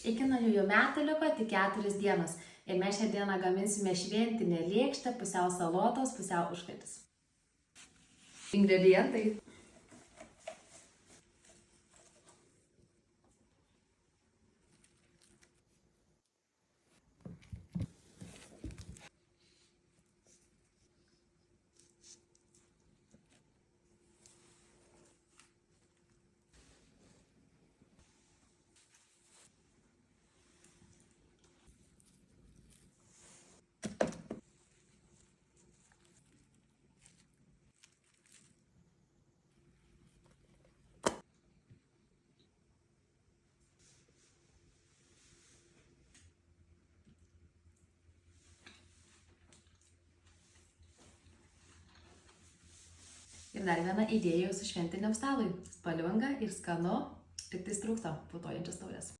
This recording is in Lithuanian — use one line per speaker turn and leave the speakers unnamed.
Iki naujųjų metų liko tik 4 dienos ir mes šią dieną gaminsime šventinę lėkštę, pusiau salotos, pusiau užkaitis. Ingredientai. Ir dar viena idėja jūsų šventiniam stalui. Spalvinga ir skanu, tik tai trūksta putojančios taurės.